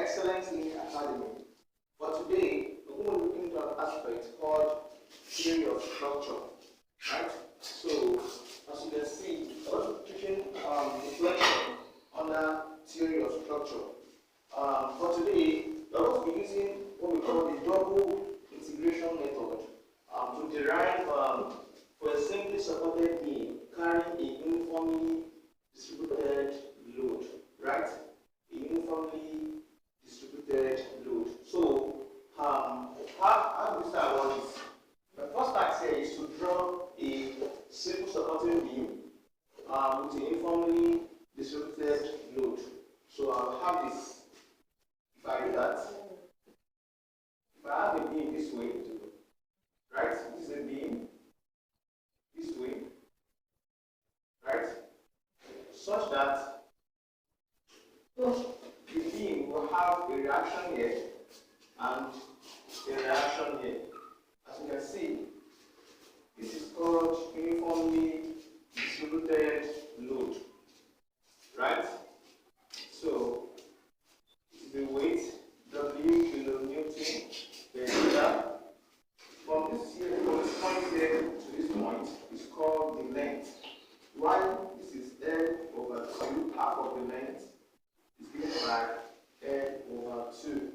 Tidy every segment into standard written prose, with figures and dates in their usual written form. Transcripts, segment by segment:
excellently academy. But today, we're going to look into an aspect called theory of structure. Right? So, as you can see, we're teaching deflection under theory of structure. For today, we're going to be using what we call the double integration method to derive for a simply supported beam carrying a uniformly distributed load. Right? A uniformly distributed load. So, how do we start about this? The first task here is to draw a simple supporting beam with a uniformly distributed load. So I'll have this. If I do that, if I have a beam this way, right? This is a beam this way, right? Such that the beam will have a reaction here and a reaction here. As you can see, this is called uniformly distributed load, right? So, it is the weight W kilonewton per meter. From this point here to this point is called the length. While this is L over 2, half of the length is given by L over 2.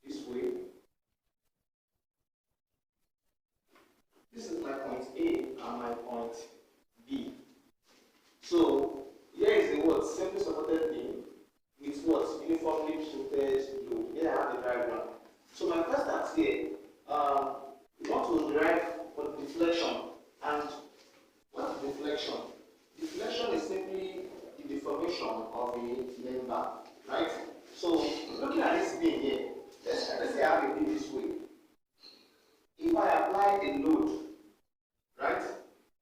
This way. This is my point A and my point B. So here is the word simply supported beam with what uniformly distributed load. Here I have the diagram. So my first task here, we want to derive for deflection. And what is deflection? Deflection is simply the deformation of a member, right? So looking at this beam here, let's say I have a beam this way. If I apply a load, right,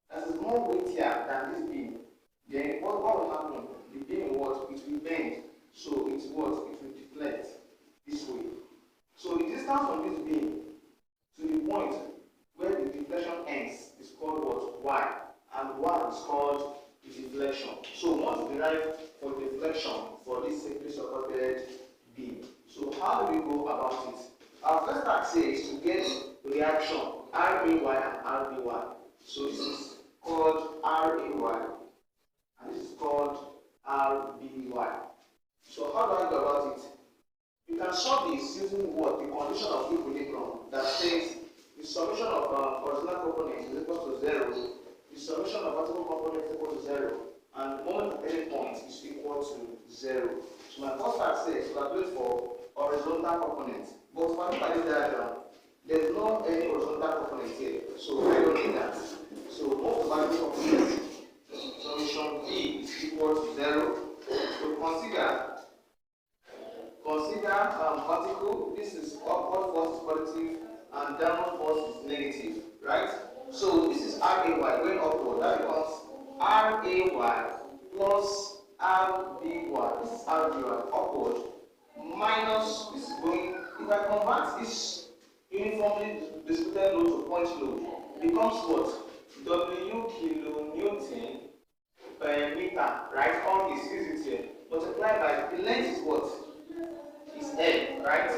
that is more weightier than this beam, then what will happen? The beam will bend, so it will deflect this way. So the distance from this beam to the point where the deflection ends is called what? Y, and Y is called the deflection. So we want to derive for deflection for this simply supported beam. So how do we go about it? Our first task here is to get reaction RAY and RBY. So this is called RAY and this is called RBY. So how do I go about it? You can solve this using what? The condition of equilibrium that says the summation of horizontal components is equal to 0, the summation of vertical components is equal to 0, and the moment at any point is equal to 0. So my first task says calculate for horizontal components. But for look at this diagram, there is no any horizontal component here, so I don't need that. So most value of this summation V is equal to 0. So consider vertical. This is upward force is positive and downward force is negative, right? So this is RAY going upward. That becomes RAY plus RBY. This is RBY upward minus this is going. If I convert this uniformly distributed load to point load, it becomes what? W kilonewton per meter, right? All this is it here. Multiplied by the length is what? Is L, right?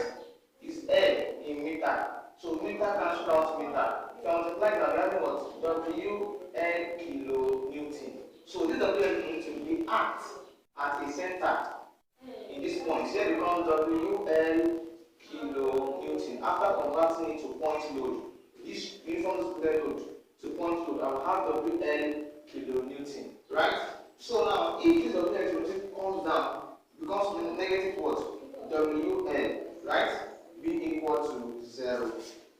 Is L in meter. So meter cancel out meter. If I multiply that, we have what? WL kilonewton. So this WL kilonewton will act at a center in this point. Here becomes WL kilonewton. After converting it to point load, this uniform distributed load to point load, I will have WL kilonewton, right? So now, if this WL kilonewton comes down, becomes negative what? WL, right? Be equal to 0.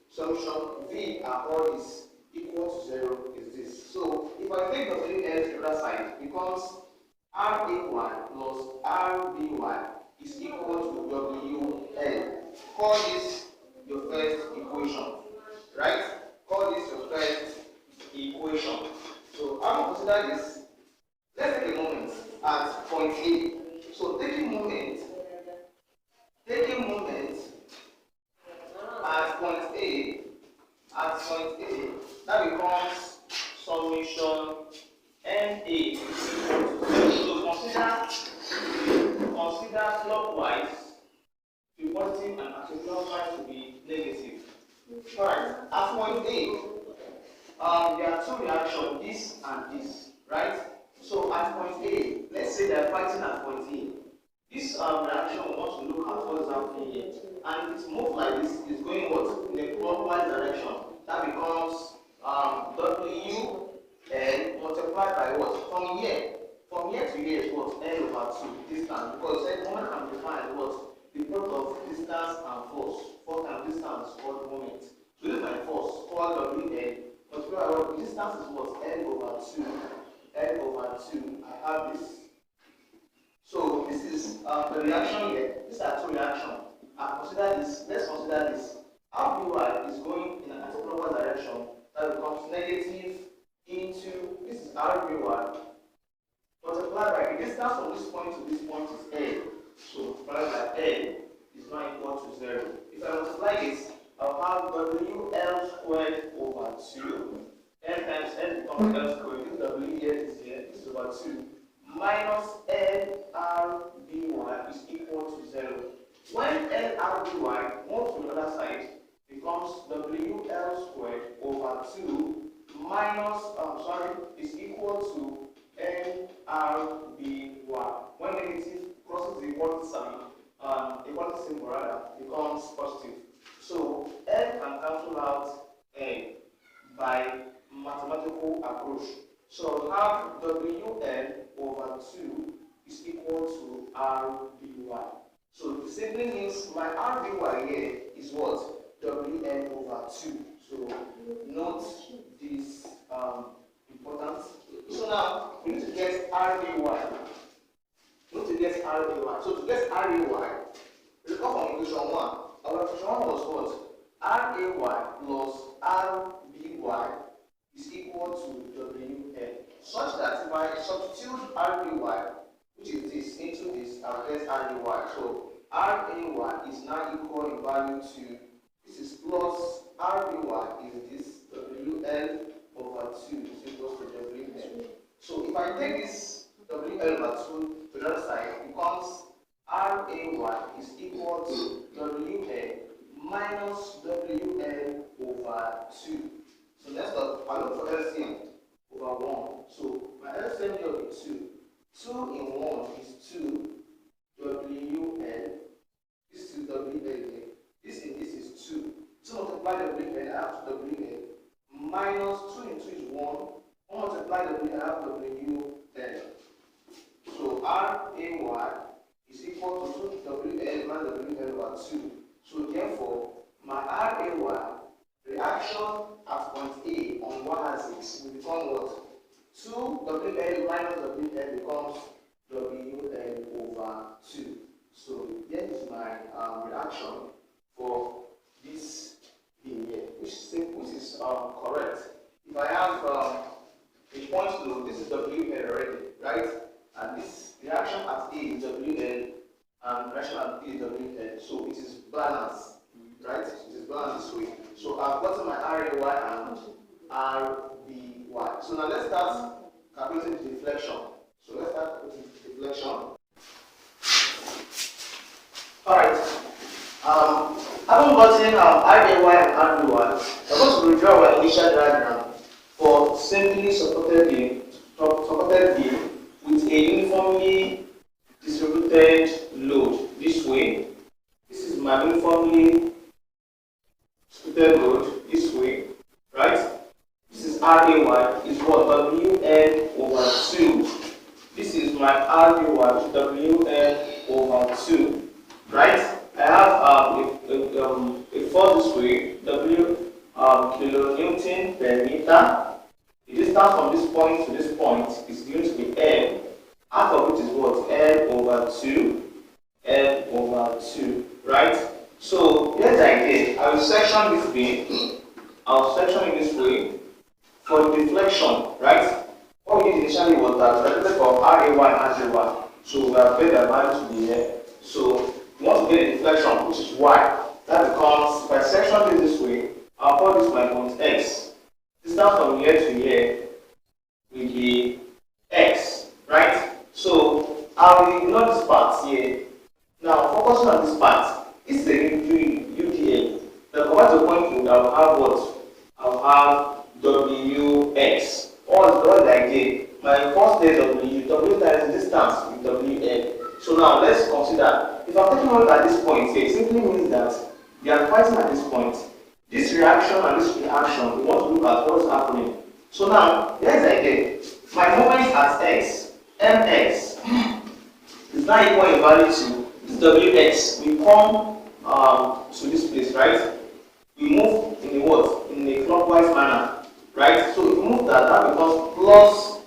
Solution V and all is equal to 0 is this. So if I take WL to the other side, it becomes RAY plus RBY is equal to WL. Call this your first equation, right? Call this your first equation. So I will consider this. Let's take a moment at point A. So taking moment at point A, that becomes summation NA. So consider clockwise Alright, at point A, there are two reactions, this and this, right? So at point A, let's say they are fighting at point A. This reaction we want to look at what is happening here. And if it's moved like this, it's going what? In a clockwise direction. That becomes W and multiplied by what? From here to here is what? L over 2 distance. Because the moment can be defined as what? The product of distance and force. Force and distance for the moment. So this is my force, called WL. Multiply by the distance is what? L over 2. L over 2. I have this. So this is the reaction here. These are two reactions. Consider this. Let's consider this. RBY is going in an anti-clockwise direction. That becomes negative into, this is RBY. Multiplied by the distance from this point to this point is L. So multiplied by L is not equal to 0. If I multiply this, I'll have WL squared over 2. L times L becomes L squared. This W here is here. This is over 2. Minus LRBY is equal to 0. When LRBY moves to the other side, becomes WL squared over 2 minus, is equal to LRBY. When negative crosses the equality sign, equality symbol rather, becomes positive. So L can cancel out L by mathematical approach. So I'll have WL over 2 is equal to RBY. So this simply means my RBY here is what? WL over 2. So note this importance. So now we need to get RBY. So to get RBY, we come from equation 1. Our equation 1 was what? RAY plus RBY is equal to WL. Such that if I substitute RBY, which is this, into this, I'll get RAY. So RAY is now equal in value to, this is plus RBY is this, WL over 2 is equal to WL. So if I take this WL over 2 to the other side, it becomes RAY is equal to WL minus WL over 2. So next up, I look for LCM over 1. So my LCM here will be 2. 2 in 1 is 2 WL. This is WL here. This in this is 2. 2 multiply WL, I have 2 WL. Minus 2 into 2 is 1. 1 multiply WL, I have WL. So RAY is equal to 2 WL minus WL over 2. So therefore, my RAY reaction at point A on y-axis will become what? 2 WL minus WL becomes WL over 2. So here is my reaction for this thing here, which is correct. If I have a point load, this is WL already, right? And this reaction at A is WL and reaction at B is WL. So it is balanced, right? It is balanced this way. So I've gotten my RAY and RBY. So now let's start calculating the deflection. So let's start with deflection. Alright. Having gotten RAY and RBY, we're going to redraw our initial diagram for simply supported beam with a uniformly distributed load this way. This is my uniformly distributed load this way, right? This is RAY is what? WL over 2. This is my RBY, WL over 2, right? I have a force this way, W kilonewton per meter. The distance from this point to this point is going to be L, half of it is what? L over 2, L over 2, right? So here's the idea. I will section this beam, I'll section it this way for the deflection, right? What we did initially was that we calculated for RAY and RAY. So we have made the value to be here. So we want to get a deflection, which is Y. That becomes, if I section this way, I'll call this my point X. Distance from here to here will be X, right? So I will ignore this part here. Now focusing on this part, this is a UDL. The converter point I'll have what? I'll have Wx. What is the idea? My first day W times distance with Wn. So now let's consider, if I'm taking a look at this point here, it simply means that we are fighting at this point. This reaction and this reaction, we want to look at what is happening. So now, here's the idea. My moment at x, mx, is now equal in value to this wx. We come to this place, right? We move in a what? In a clockwise manner, right? So if we move that, that becomes plus,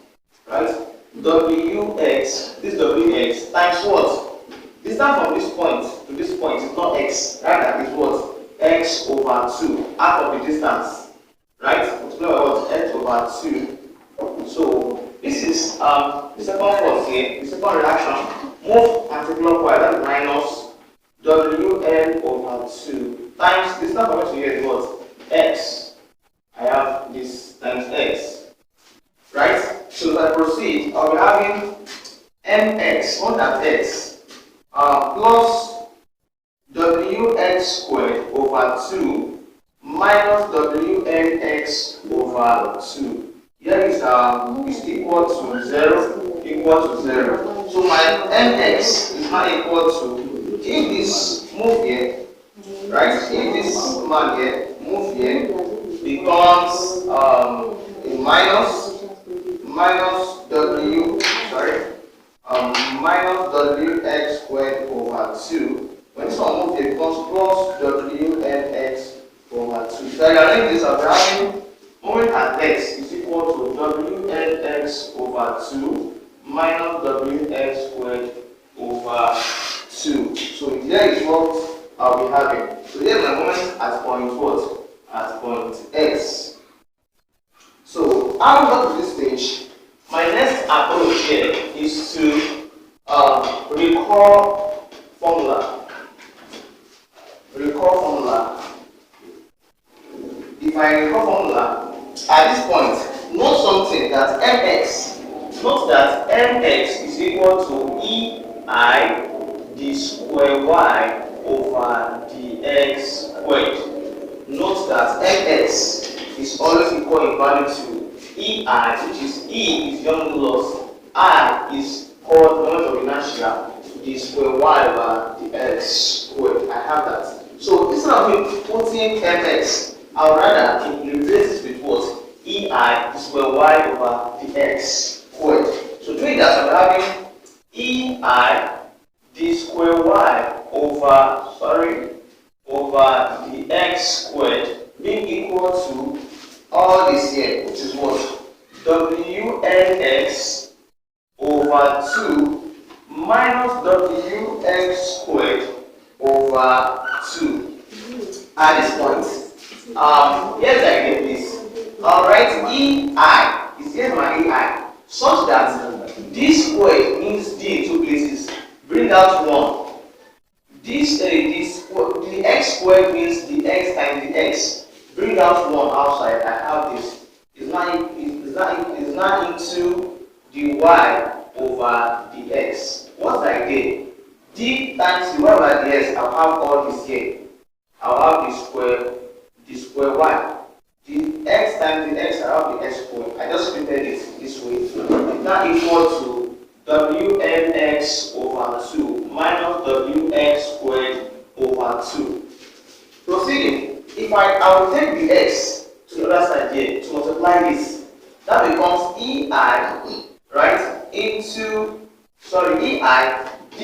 right? Wx, this Wx times what? Distance from this point to this point is not x, right? That is what? X over 2, half of the distance, right? Multiply by what? X over 2. So this is the second force here, the second reaction. Move anti-clockwise, that is minus Wn over 2 times distance from here to here is what? X. I have this times x, right? So as I proceed, I'll be having mx, what at x, plus wx squared over 2 minus wnx over 2. Here is equal to 0, equal to 0. So my mx is now equal to, if this move here, right? If this man here move here, becomes a minus w, sorry, minus wx squared over 2. When this one moves, it becomes plus wnx over 2. So I can make this as having moment at x is equal to wnx over 2 minus wx squared over 2. So here is what I'll be having. So here is my moment at point what? At point x. So having got to this stage, my next approach here is to recall formula. Recall formula. If I recall formula, at this point, note something that mx, note that mx is equal to ei d square y over dx squared. Note that mx is always equal in value to ei, which is e is Young's loss, I is called moment of inertia, d square y over dx squared. I have that. So instead of me putting mx, I would rather replace this with what? Ei d square y over dx squared. So doing that, I'm having ei d square y over dx squared being equal to all this here, which is what? Wnx over 2 minus wx squared over 2. At this point, here's the idea, please. I'll write ei, here's my ei, such that d squared means d in two places. Bring out 1. The x squared means the x times the x. Bring out 1 outside. I have this. It's not into the y over the x. What's the idea? D times the y over the x. I'll have all this here. I'll have the square y. The x times the x. I'll have the x squared. I just printed it this way. It's now equal to wnx over 2 minus wx squared over 2. Proceeding, if I will take the x to the other side here to multiply this, that becomes ei, right, into, ei d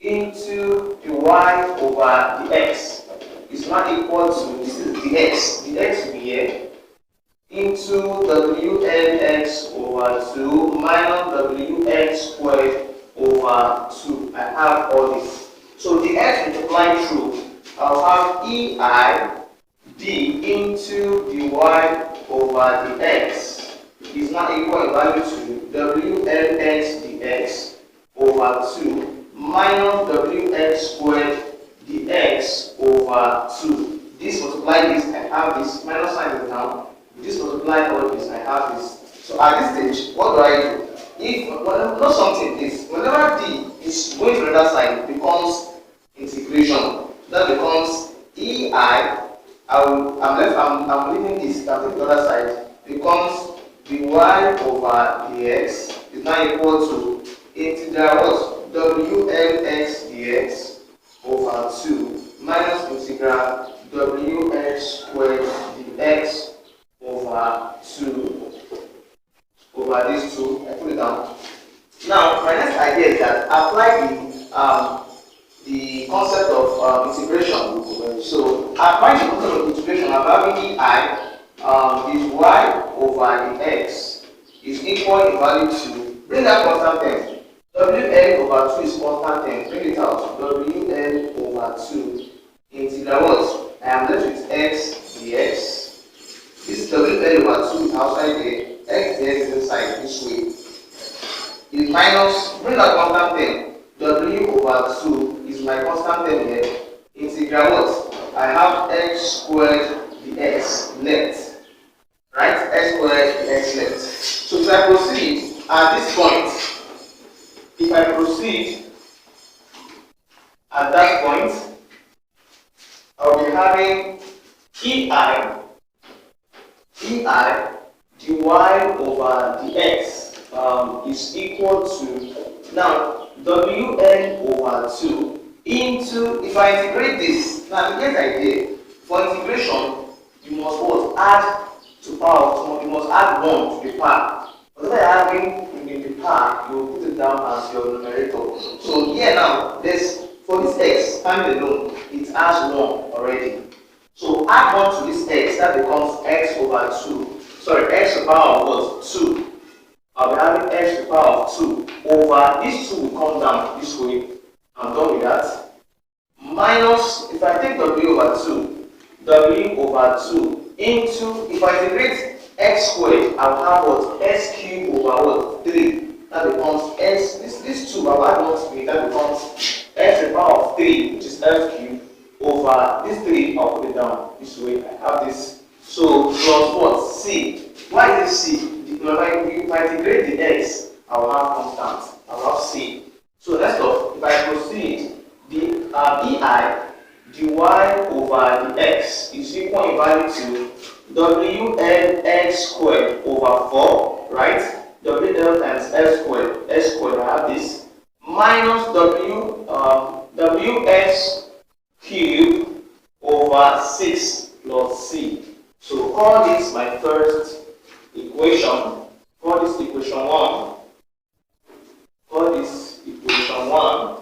into the y over the x is not equal to, this is the x will be here, into wnx over 2 minus wx squared over 2. I have all this. So the x multiplied through, I'll have ei d into the y over the x is not equal in value to wnx dx over 2 minus wx squared dx over 2. This multiply this, I have this, minus sign is down. This multiply all this, I have this. So at this stage, what do I do? If not something is, whenever d is going to the other side, it becomes integration. That becomes ei I'm leaving this, I'll take the other side, becomes dy over dx is now equal to integral what? Wn(x) dx over 2 minus integral Wn squared dx over 2 over these two. I put it down. Now, my next idea is that apply the concept of integration. So, applying the concept of integration, I'm having ei is y over the x is equal in value to, bring that constant term. Wn over 2 is constant term. Bring it out. Wn over 2 integral what? I am left with x dx. This Wn over 2 is outside there. X dx is inside this way. Is minus, bring that constant term. W over 2 is my constant term here. Integral what? I have x squared dx left. Right? X squared dx left. So if I proceed at this point, if I proceed at that point, I'll be having ei dy over dx is equal to, now wn over 2 into, if I integrate this, now the next idea, for integration, you must what? Add to power, you must add 1 to the power. Whatever you're having in the power, you will put it down as your numerator. So here now, this for this x, stand alone, it has 1 already. So add 1 to this x, that becomes x over 2. Sorry, x to the power of what? 2. I'll be having x to the power of 2 over, this 2 will come down this way. I'm done with that. Minus, if I take w over 2 into, if I integrate x squared, I'll have what? X cubed over what? 3. That becomes x, this 2, I'll add 1 to it, that becomes x to the power of 3, which is f cubed, over this 3, I'll put it down this way. I have this. So plus what? C. Why is it C? If I integrate the x, I will have constant. I will have C. So let's go. If I proceed, the ei dy over the x is equal in value to wn x squared over 4, right? Wn times s squared, I have this, minus ws cubed over 6 plus c. So call this my first equation. Call this equation 1. Call this equation 1.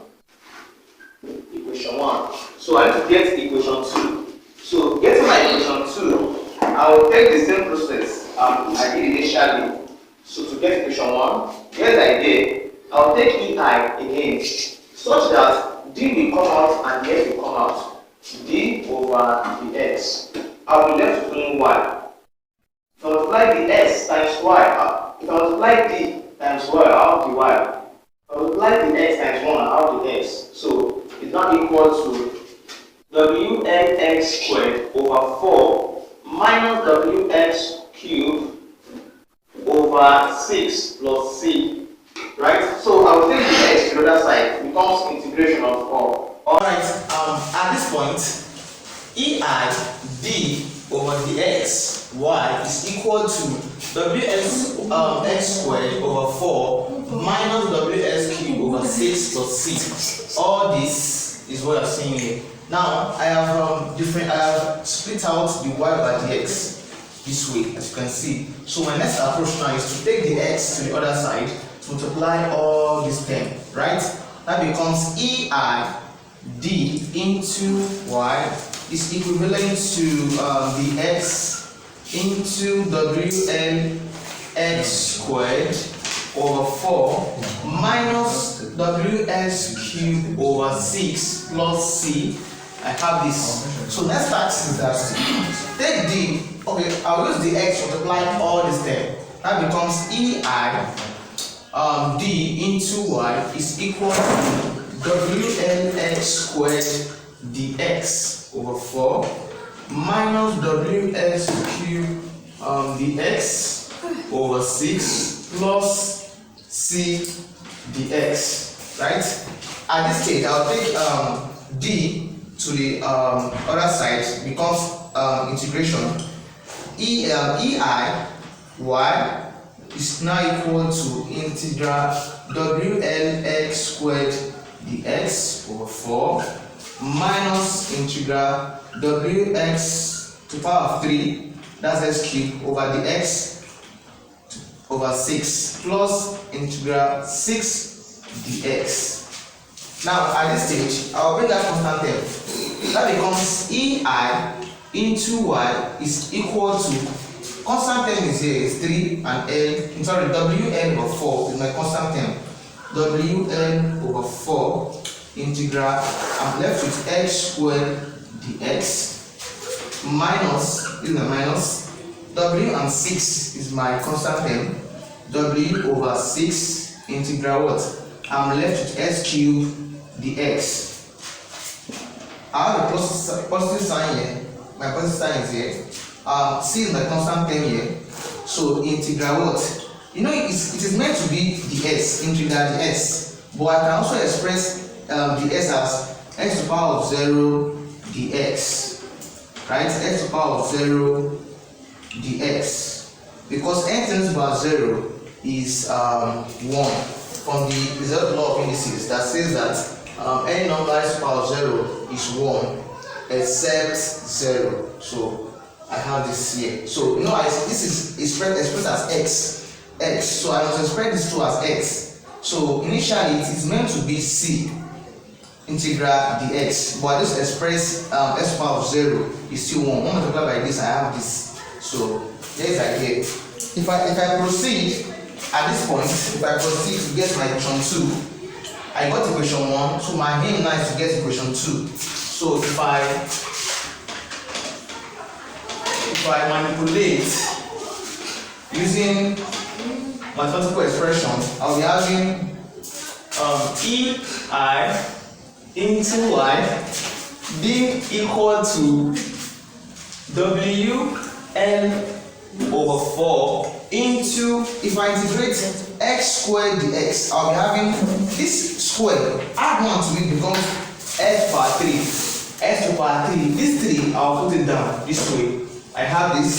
Equation 1. So I need to get equation 2. So getting my equation 2, I will take the same process I did initially. So to get equation 1, here's the idea. I will take ei again, such that d will come out and the x will come out. D over the x. I will be left with only y. If I multiply the x times y, if I multiply d times y, I'll have the y. If I multiply the x times 1, I'll have the x. So it's not equal to wn(x) squared over 4 minus wx cubed over 6 plus c. Right? So I will take the x to the other side. It becomes integration of 4. Alright, at this point, ei d over dx y is equal to ws x squared over 4 minus ws cubed over 6 plus c. All this is what I'm saying here. Now I have split out the y over dx this way, as you can see. So my next approach now is to take the x to the other side to multiply all this term, right? That becomes ei d into y is equivalent to the x into wn x squared over 4 minus ws cubed over 6 plus c. I have this. So let's start with that. Take d. Okay, I'll use the x to multiply all this term. That becomes ei d into y is equal to wnx squared dx over 4 minus ws cubed dx over 6 plus c dx. Right? At this stage, I'll take d to the other side, becomes integration, ei y is now equal to integral wlx squared dx over 4 minus integral wx to power of 3, that's x cubed, over dx over 6 plus integral 6 dx. Now at this stage, I'll bring that constant term. That becomes ei into y is equal to, constant term is here is 3 and n, sorry, wn over 4 is my constant term. wn over 4 integral, I'm left with x squared dx minus, this is my minus, w and 6 is my constant term, w over 6 integral what? I'm left with x cubed dx. I have a positive sign here, my positive sign is here. C is my constant term here, so integral what? You know, it is meant to be ds, integral ds, but I can also express ds as x to the power of 0 dx, right? X to the power of 0 dx, because anything about 0 is 1 from the result law of indices that says that any number x to the power of 0 is 1 except 0. So I have this here. So you know, this is expressed as x, so I must express this 2 as x. So initially it is meant to be c integral dx, but I just express x to the power of 0 is still 1. When I multiply by this, I have this. So there is like here. If I proceed at this point, if I proceed to get my equation 2, I got equation 1, so my aim now is to get equation 2. So if I manipulate using mathematical expression, I'll be having ei into y being equal to wn over 4 into, if I integrate x squared dx, I'll be having this square, add 1 to it becomes x power 3, x to the power 3, this 3 I'll put it down this way. I have this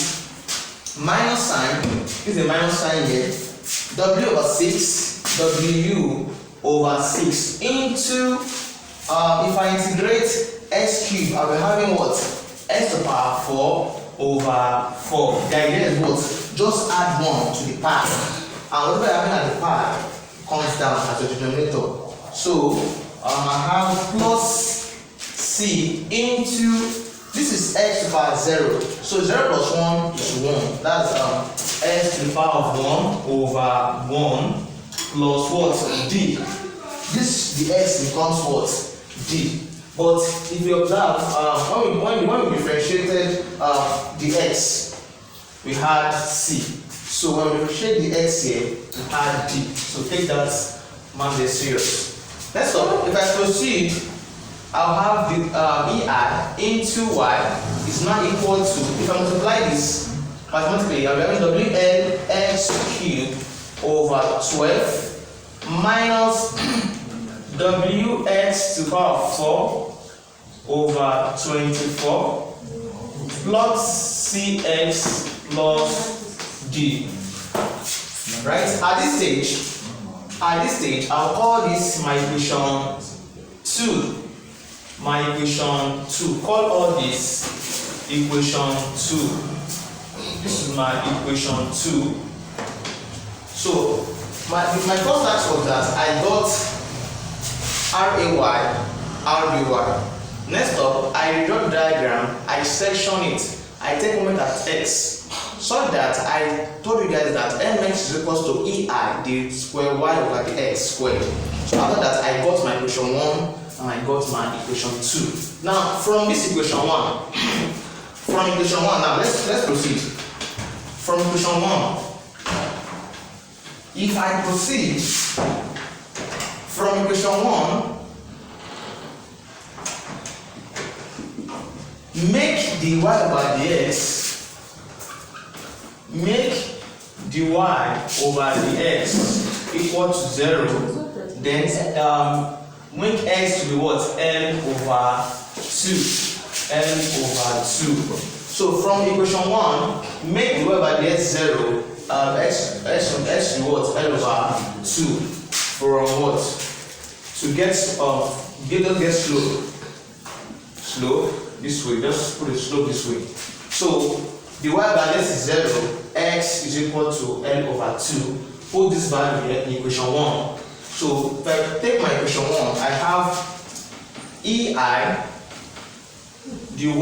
minus sign, this is a minus sign here, w over 6, w over 6 into, if I integrate x cubed, I'll be having what? X to the power 4 over 4. The idea is what? Just add 1 to the part, and whatever I have at the part comes down as a denominator. So I have plus c into, this is x to the power 0. So 0 plus 1 is 1. That's x to the power of 1 over 1 plus what? D. This, the x becomes what? D. But if you observe, when we differentiated the x, we had c. So when we differentiate the x here, we had d. So take that man very serious. Next up, if I proceed, I'll have the ei into y is now equal to, if I multiply this mathematically, I'll be having wnx cubed over 12 minus wx to the power of 4 over 24 plus cx plus d. Right? At this stage, I'll call this my equation 2. My equation 2. Call all this equation 2. This is my equation 2. So my first task was that I got ray, next up, I draw the diagram, I section it, I take moment at x, so that I told you guys that mx is equal to ei the square y over the x squared. So after that, I got my equation 1 and I got my equation 2. Now from this equation 1, now let's proceed. From equation 1, if I proceed from equation 1, make dy over dx, make dy over dx equal to 0, then make x to be what? N over 2. So from equation 1, make the y by dx 0, x to what? L over 2 from what? To get don't get slope this way, just put the slope this way. So the y by dx is 0, x is equal to L over 2. Put this value here in equation 1. So if I take my equation 1, I have EI dy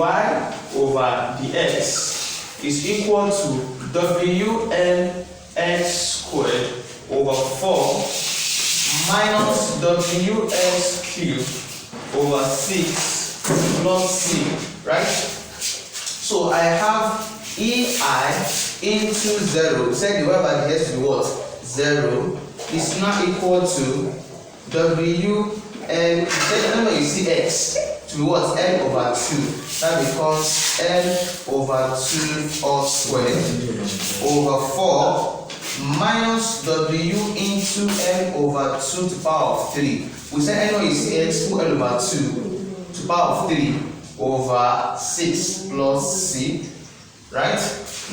over dx is equal to WNX squared over 4 minus WX cubed over 6 plus C, right? So I have EI into 0. Say the y by dx to what? 0 is now equal to WN. Then you see x to what? N over 2. That becomes N over 2 all squared over 4 minus W into N over 2 to the power of 3. We say N is x, put N over 2 to the power of 3 over 6 plus C. Right?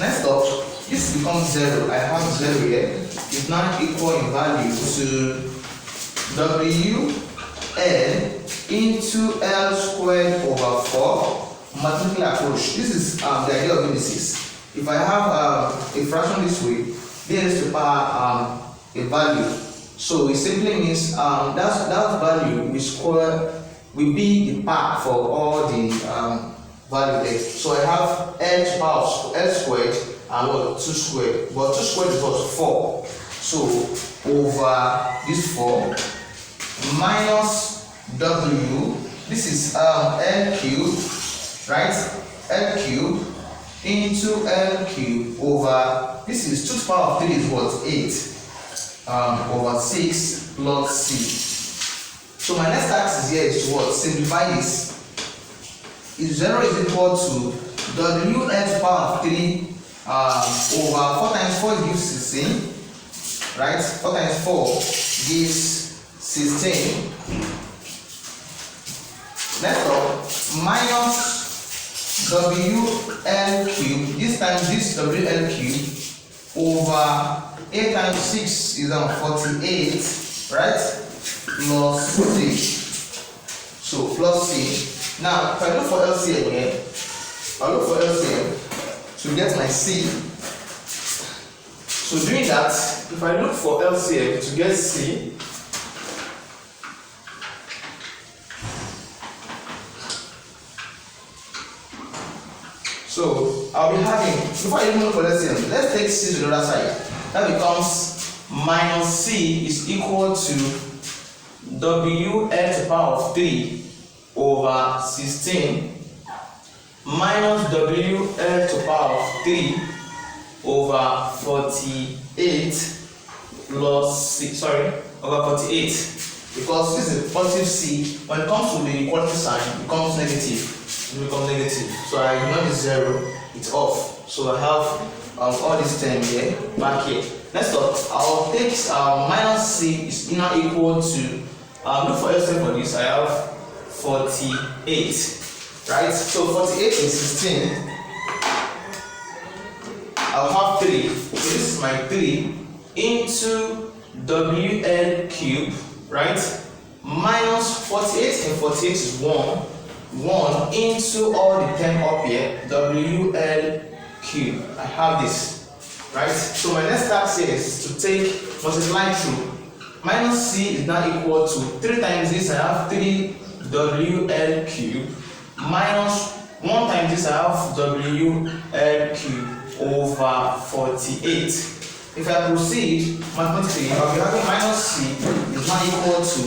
Next up, this becomes 0. I have 0 here. It's now equal in value to W N into L squared over 4 mathematical approach. This is the idea of indices. If I have a fraction this way, then is to power a value. So it simply means that value will be the part for all the value x. So I have L to power L squared and what? 2 squared. But 2 squared is what? 4. So over this 4 minus W, this is L cubed, right? L cubed into L cubed over, this is 2 to the power of 3 is what? 8 over 6 plus C. So my next task here is to what? Simplify this. If 0 is equal to W N to the power of 3 over 4 times 4 gives 16, right? 4 times 4 gives 16. Next up, minus WL cubed, this time this WL cubed over 8 times 6 is 48, right? Plus C. So plus C. Now, if I look for LCM here, I'll look for LCM to get my C. So doing that, if I look for LCM to get C, so I'll be having, before I even look for LCM, let's take C to the other side. That becomes minus C is equal to WL to the power of 3 over 16 minus WL to the power of 3 over 48 plus 6, over 48. Because this is a positive C, when it comes to the equality sign, it becomes negative. So I ignore the 0, it's off. So I have all this term here, back here. Next up, I'll take minus C is now equal to, look for LCM for this, I have 48, right? So 48 is 16. I'll have 3. So this is my 3 into WL cube, right? Minus 48 and 48 is 1 into all the term up here, WL cube. I have this, right? So my next task here is to take multiply through. Minus C is now equal to 3 times this, I have 3 WL cube minus 1 times this, I have WL cube over 48. If I proceed mathematically, I'll be having minus C is now equal to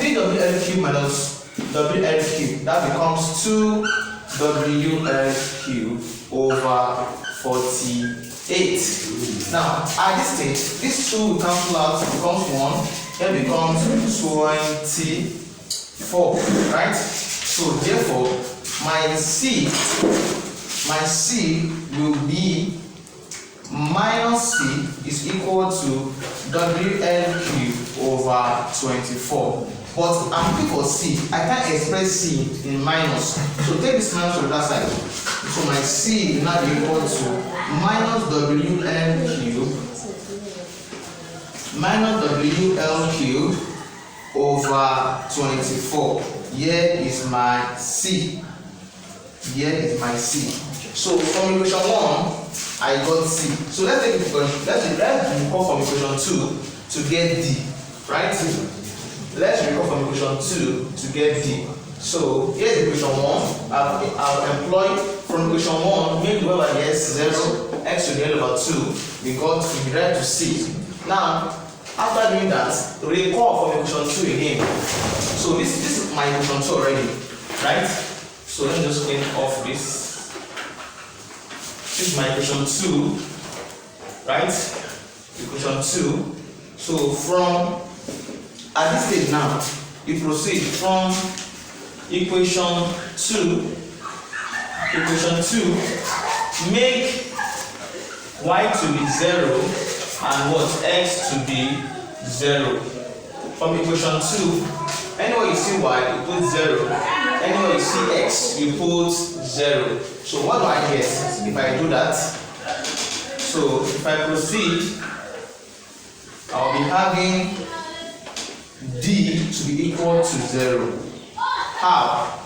3 WL cube minus WL cube. That becomes 2 WL cube over 48. Now, at this stage, this 2 will cancel out, becomes 1, then becomes 24, right? So therefore, my C will be minus C is equal to WL cube over 24. But I'm looking for C. I can't express C in minus. So take this minus to the other side. So my C will now be equal to minus WL cubed over 24. Here is my C. Here is my C. So from equation 1, I got C. So let's take it let's recall from equation 2 to get D. Right? Let's recall from equation 2 to get D. So here's equation 1. I'll employ from equation 1, make the y by s 0, x to the n over 2. We derive to C. Now, after doing that, recall from equation 2 again. So this is my equation 2 already, right? So let me just clean off this. This is my equation 2, right? Equation 2. So from at this stage now, you proceed from equation 2, make y to be 0 and what? X to be 0. From equation 2, anywhere you see y, you put 0. Anywhere you see x, you put 0. So what do I get if I do that? So if I proceed, I'll be having D to be equal to 0. How?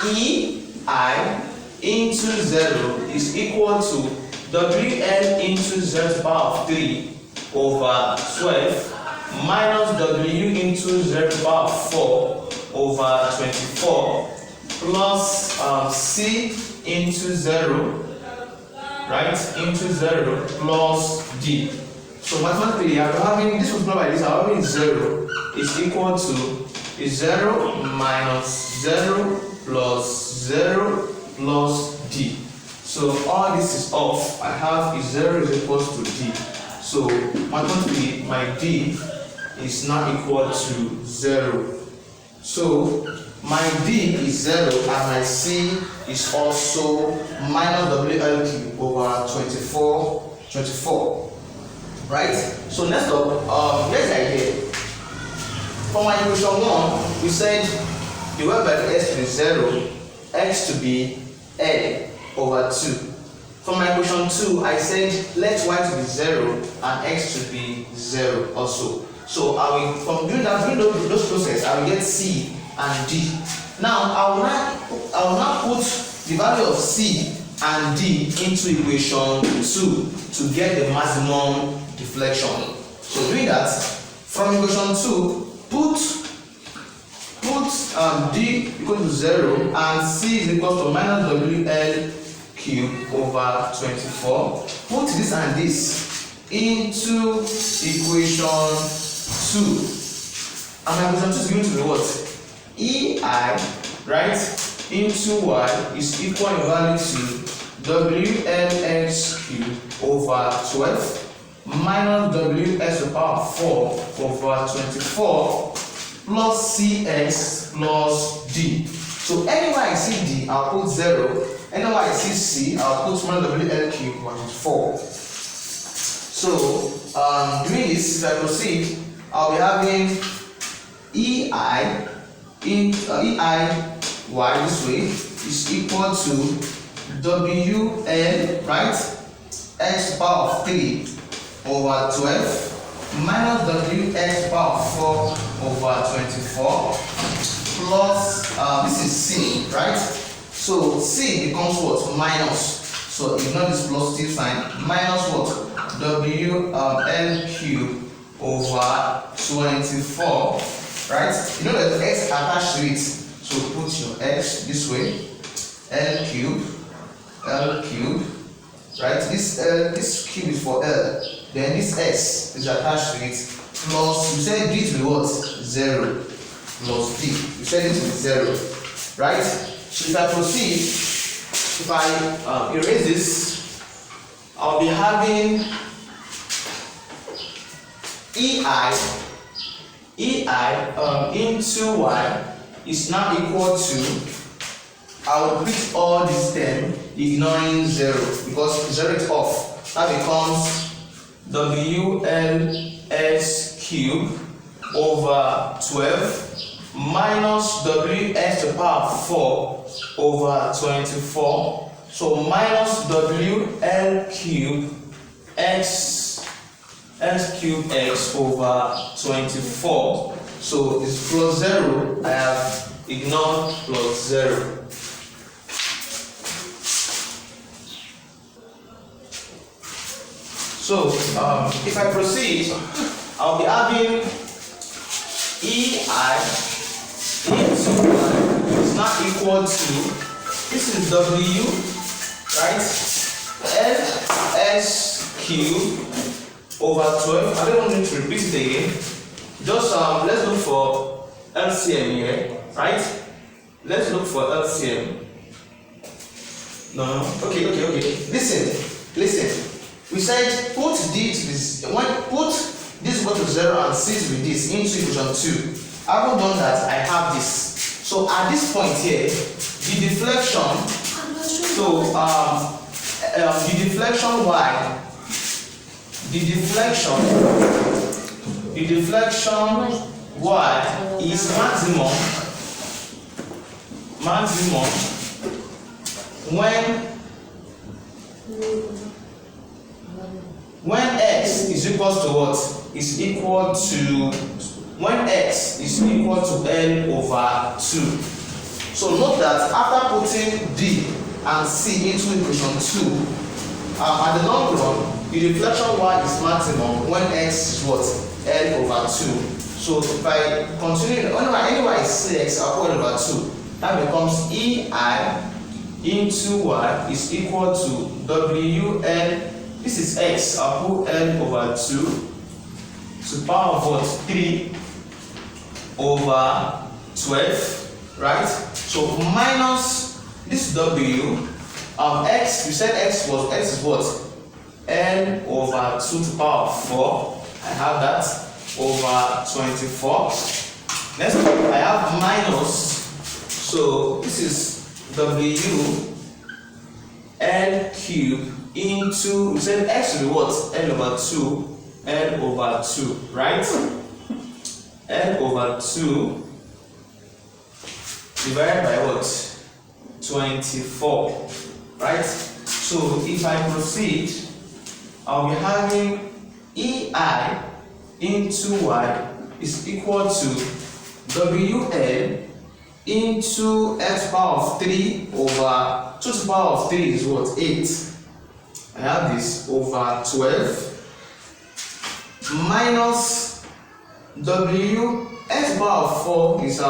EI into 0 is equal to WL into 0 to the power of 3 over 12 minus W into 0 to the power of 4 over 24 plus C into 0, right, into 0 plus D. So mathematically, I'm having this multiplied by this, I'm having 0 is equal to 0 minus 0 plus 0 plus D. So all this is off. I have 0 is equal to D. So mathematically, my D is now equal to 0. So my D is 0 and my C is also minus WL cubed over 24. Right? So next up, here's the idea. For my equation 1, we said the y by s to be 0, x to be L over 2. For my equation 2, I said let y to be 0 and x to be 0 also. So I will, from doing those processes, I will get C and D. Now I will now put the value of C and D into equation 2 to get the maximum deflection. So doing that, from equation 2, put D equal to 0 and C is equal to minus WL cubed over 24. Put this and this into equation 2. And my equation 2 is going to be what? EI, right, into y is equal in value to WLX cubed over 12 minus WS to the power of 4 over 24 plus CX plus D. So anywhere I see D, I'll put 0. Anywhere I see C, I'll put minus WL cubed minus 4. So doing this, if I proceed, I'll be having EI y this way is equal to WL, right, x to the power of 3 over 12 minus WX power of 4 over 24 plus this is C, right? So C becomes what? Minus. So ignore this positive sign. Minus what? WL cubed over 24, right? You know that X attached to it. So put your X this way. L cubed, right? This cube is for L. Then this S is attached to it. Plus, you said D to be what? 0. Plus D. You said it to be 0. Right? So if I proceed, if I erase this, I'll be having EI into Y is now equal to, I will put all this term ignoring 0 because 0 is off. That becomes WLS cubed over 12 minus ws to the power 4 over 24. So minus wl cube x cube x over 24. So it's plus 0. I have ignored plus 0. So if I proceed, I'll be having EI into is not equal to, this is W, right? LS cube over 12. I don't want to repeat it again. Just let's look for LCM here, right? Let's look for LCM. No. Okay. Listen. We said put this equal to 0 and sit with this into equation 2. I haven't done that. I have this. So at this point here, the deflection. So the deflection y. The deflection y is maximum when x is equal to what? Is equal to when x is equal to L over 2. So note that after putting D and C into equation 2, at the long run, the deflection y is maximum when x is what? L over 2. So if I continue, anyway is 6, I'll put L over 2. That becomes EI into y is equal to WL. This is x, I'll put L over 2 to the power of what? 3 over 12, right? So minus this W, x, we said x is what? L over 2 to the power of 4. I have that over 24. Next, I have minus, so this is W L cube into, we said x will be what? L over 2, right? L over 2 divided by what? 24, right? So if I proceed, I'll be having EI into y is equal to WL into x to the power of 3 over 2 to the power of 3 is what? 8. I have this over 12 minus W x to the power of 4 is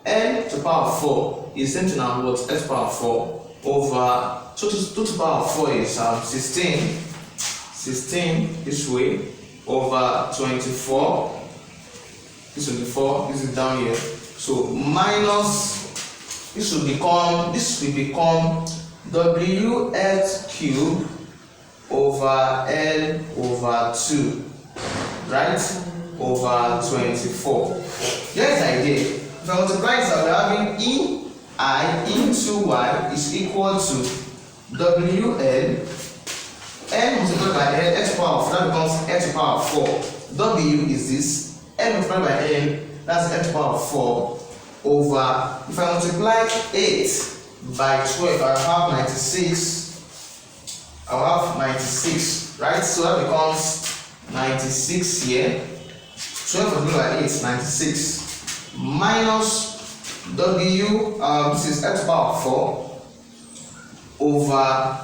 N to the power of 4 is same to now what? X to the power of 4 over 2 to the power of 4 is 16 this way over 24. This will be 4, this is down here. So minus this will become WX cube over L over 2, right? Over 24. Here's the idea. If I multiply this, I'll be having EI into y is equal to WL n multiplied by n x to the power of 4, that becomes n to the power of 4. W is this, n multiplied by n, that's n to the power of 4 over, if I multiply 8 by 12, I'll have 96, right? So that becomes 96 here. 12 multiplied by 8 is 96 minus W, this is x to the power of 4 over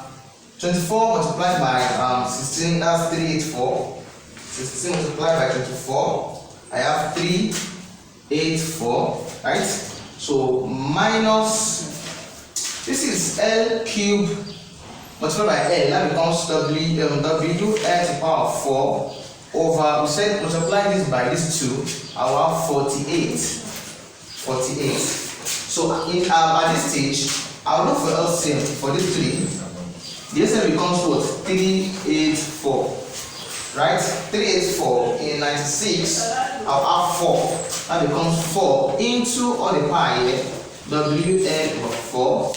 24 multiplied by 16, that's 384. 16 multiplied by 24, I have 384, right? So minus, this is L cube multiplied by L, that becomes W L to the power of 4 over, we said multiply this by this 2, I will have 48. So at this stage, I'll look for LCM for this 3. The LCM becomes what? 384, right? 384 in 96, I'll have 4. That becomes 4 into all the pi here, WL over 4,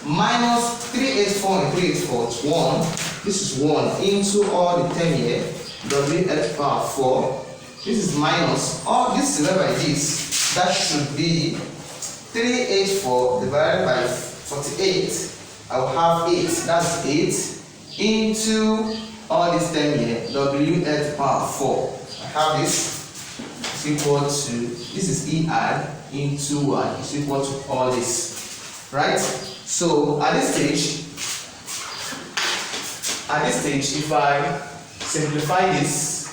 minus 384 and 384 is 1. This is 1 into all the 10 here, W L to the power 4. This is minus, or this is divided by this. That should be 384 divided by 48. I will have 8. That's 8 into all this term here, W L to the power 4. I have this. Is equal to, this is EI into 1 is equal to all this, right? So at this stage, if I simplify this,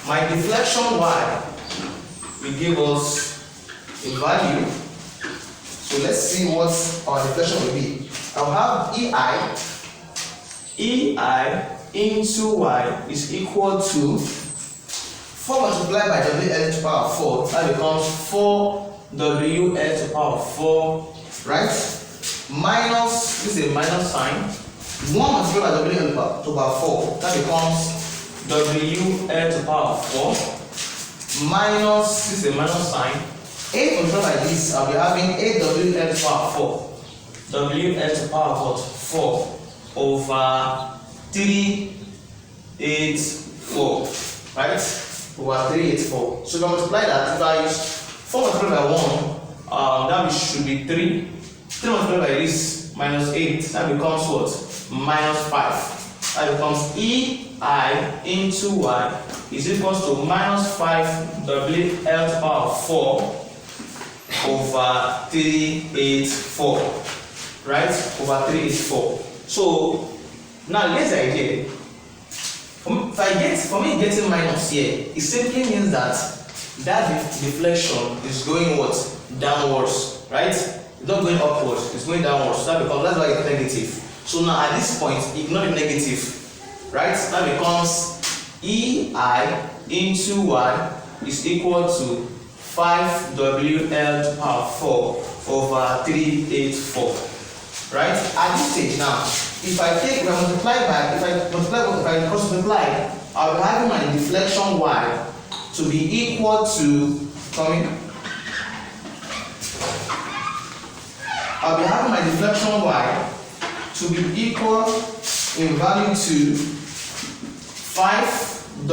my deflection Y will give us a value. So let's see what our deflection will be. I'll have EI into Y is equal to 4 multiplied by WL to the power 4, that becomes 4WL to the power 4, right? Minus, this is a minus sign, 1 multiplied by WL to the power 4, that becomes WL to the power 4, minus, this is a minus sign, 8 multiplied by this, I'll be having 8WL to the power 4, WL to the power 4 over 384, right? Over 384. So if I multiply that, if I use 4 multiplied by 1, that should be 3. 3 multiplied by this minus 8, that becomes what? Minus 5. That becomes EI into Y is equals to minus 5 WL to the power 4 over 384. Right? Over 384. So now here's the idea. For me getting minus here, it simply means that deflection is going what? Downwards, right? It's not going upwards, it's going downwards. So that's why it's negative. So now at this point, ignore the negative, right? That becomes EI into Y is equal to 5WL to the power 4 over 384, right? At this stage now, if I multiply, I'll be having my deflection Y to be equal to, I'll be having my deflection Y to be equal in value to 5WL to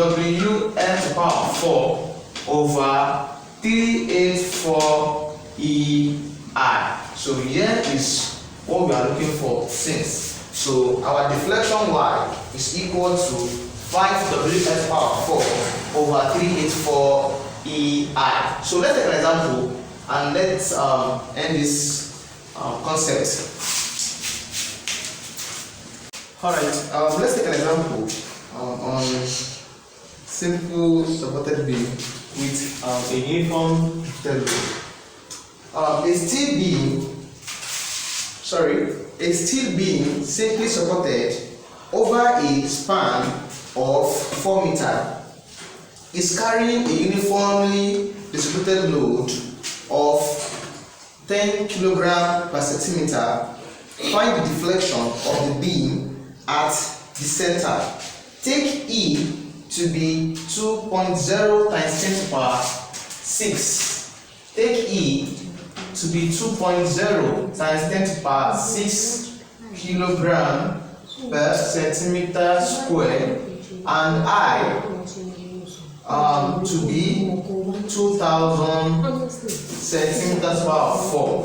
the power 4 over 384 EI. So here is what we are looking for since. So our deflection Y is equal to 5WL to the power 4 over 384 EI. So let's take an example and let's end this concept. Alright, let's take an example on simple supported beam with a uniform repeated load. A steel beam simply supported over a span of 4 meters is carrying a uniformly distributed load of 10 kg per centimeter. Find the deflection of the beam at the center. Take E to be 2.0 times 10 to the power 6. Take E to be 2.0 times 10 to the power 6 kilogram per centimeter square, and I to be 2000 centimeters power 4.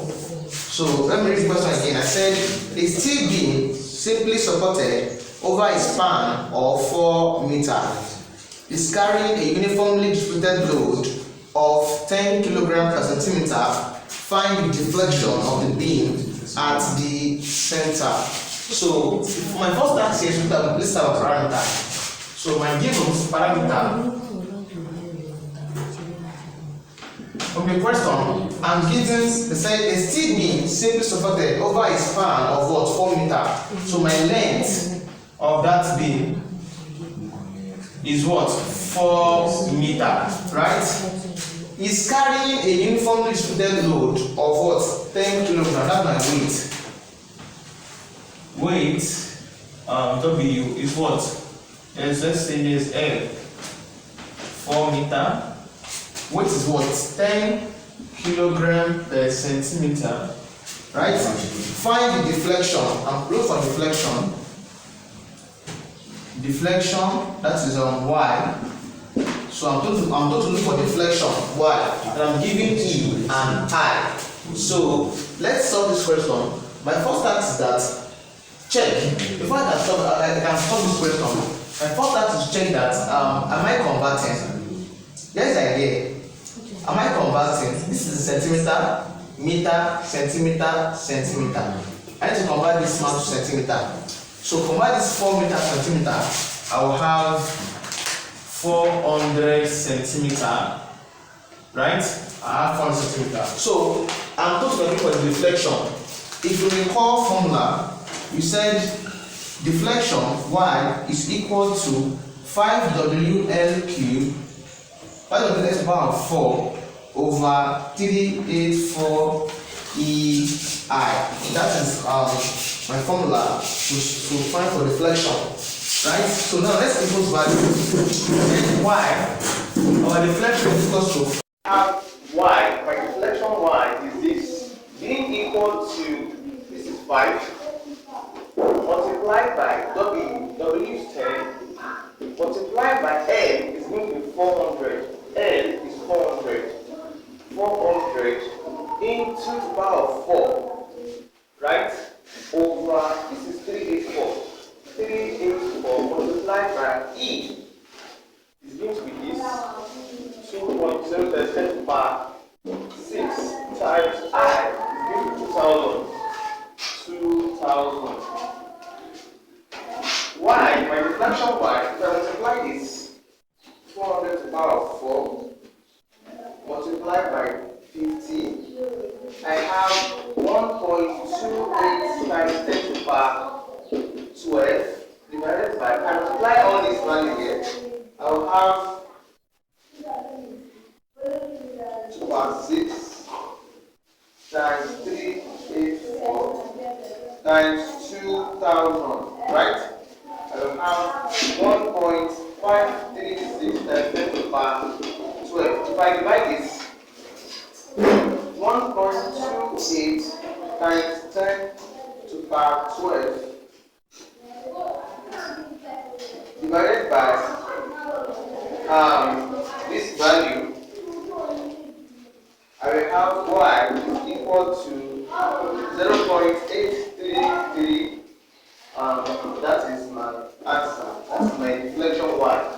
So let me read the question again. I said a steel beam simply supported over a span of 4 meters is carrying a uniformly distributed load of 10 kg per centimeter. Find the deflection of the beam at the center. So for my first task here, let's have a parameter. So my given parameter. Okay, question. I'm given a steel beam simply supported over a span of what? 4 meters. So my length of that beam is what? 4 meters, right? Is carrying a uniformly distributed load of what? 10 kilograms. That's my weight. Weight W is what? Let's say is L. 4 meters. Weight is what? 10 kilograms per centimeter. Right? Find the deflection. And look for deflection. deflection, that is y. So I'm told to look for deflection y, and I'm giving E and I. So let's solve this question. My first task is that check before I can solve this question. My first task is check that am I converting? Here's the idea. Am I converting? This is centimeter, meter, centimeter, centimeter. I need to convert this mass to centimeter. So convert this 4 meter centimeter. I will have 400 centimeter, right? I have 400 centimeter. So I'm going to look for the deflection. If you recall formula, you said deflection y is equal to 5WL cubed, 5W to the power of 4 over 384 EI. That is my formula to find for deflection. Right? So now let's impose value. And y, our deflection is equal to y, my deflection y is this, being equal to, this is 5, multiplied by w is 10, multiplied by n is going to be 400, n is 400 into the power of 4, right, over, this is 384 multiplied by e is going to be this 2.0 times 10 to the power 6 times I is going to be 2000. Y, my deflection y, if I multiply this 400 to the power of 4 multiplied by 50, I have 1.28 times 10 to the power 12 divided by, I multiply all this value here, I will have 2 power 6 times 384 times 2000, right? I will have 1.536 times 10 to the power 12. If I divide this, 1.28 times 10 to the power 12 divided by this value, I will have y is equal to 0.833. That is my answer. That's my deflection y.